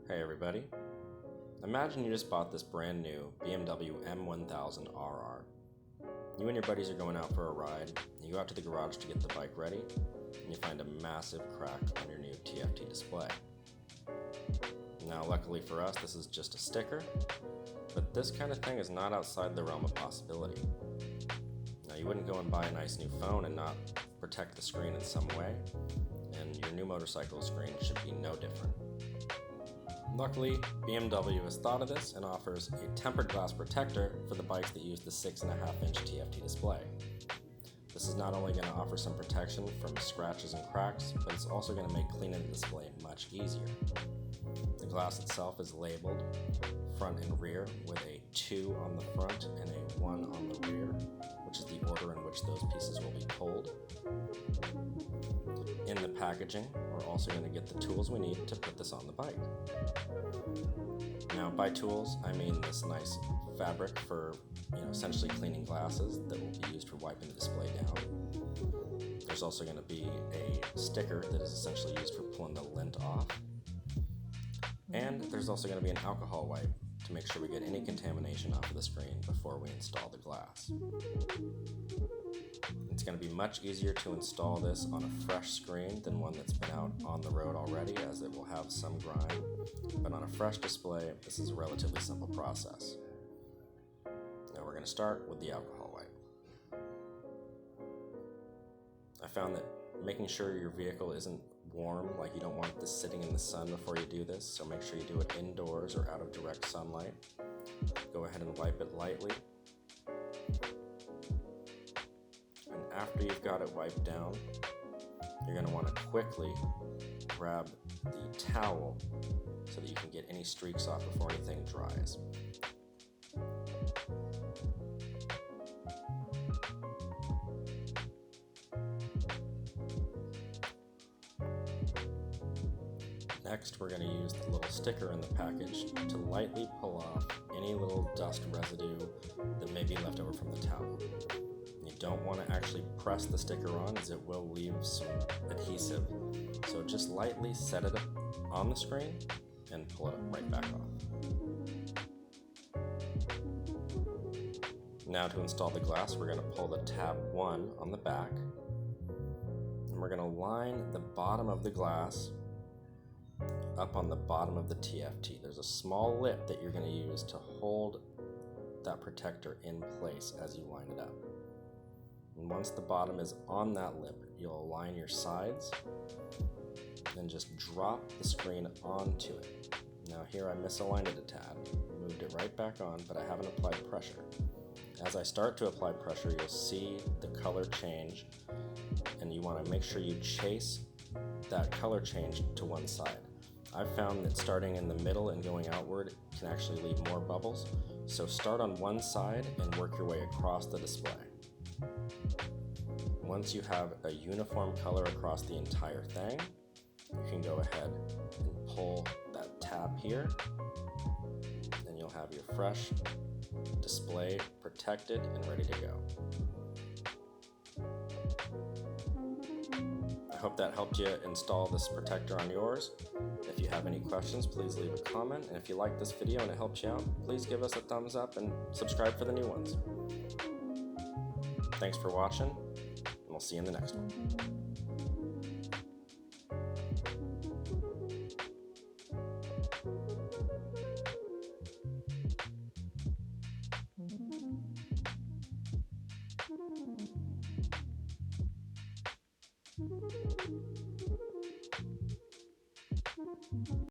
Hey everybody. Imagine you just bought this brand new BMW M1000RR. You and your buddies are going out for a ride, you go out to the garage to get the bike ready, and you find a massive crack on your new TFT display. Now luckily for us, this is just a sticker, but this kind of thing is not outside the realm of possibility. Now you wouldn't go and buy a nice new phone and not protect the screen in some way, and your new motorcycle screen should be no different. Luckily, BMW has thought of this and offers a tempered glass protector for the bikes that use the 6.5-inch TFT display. This is not only going to offer some protection from scratches and cracks, but it's also going to make cleaning the display much easier. The glass itself is labeled front and rear with a 2 on the front and a 1 on the rear, which is the order in which those pieces will be pulled. In the packaging, we're also going to get the tools we need to put this on the bike. Now, by tools, I mean this nice fabric for, essentially cleaning glasses that will be used for wiping the display down. There's also going to be a sticker that is essentially used for pulling the lint off. And there's also going to be an alcohol wipe to make sure we get any contamination off of the screen before we install the glass. It's going to be much easier to install this on a fresh screen than one that's been out on the road already, as it will have some grime, but on a fresh display, this is a relatively simple process. Now we're going to start with the alcohol wipe. I found that making sure your vehicle isn't warm, like you don't want this sitting in the sun before you do this, so make sure you do it indoors or out of direct sunlight. Go ahead and wipe it lightly. And after you've got it wiped down, you're going to want to quickly grab the towel so that you can get any streaks off before anything dries. Next, we're going to use the little sticker in the package to lightly pull off any little dust residue that may be left over from the towel. You don't want to actually press the sticker on, as it will leave some adhesive. So just lightly set it on the screen and pull it right back off. Now to install the glass, we're going to pull the tab 1 on the back, and we're going to line the bottom of the glass up on the bottom of the TFT. There's a small lip that you're going to use to hold that protector in place as you line it up. And once the bottom is on that lip, you'll align your sides and just drop the screen onto it. Now here I misaligned it a tad, moved it right back on, but I haven't applied pressure. As I start to apply pressure, you'll see the color change, and you want to make sure you chase that color change to one side. I've found that starting in the middle and going outward can actually leave more bubbles, so start on one side and work your way across the display. Once you have a uniform color across the entire thing, you can go ahead and pull that tab here, and you'll have your fresh display protected and ready to go. I hope that helped you install this protector on yours. If you have any questions, please leave a comment, and if you like this video and it helped you out, please give us a thumbs up and subscribe for the new ones. Thanks for watching, and we'll see you in the next one.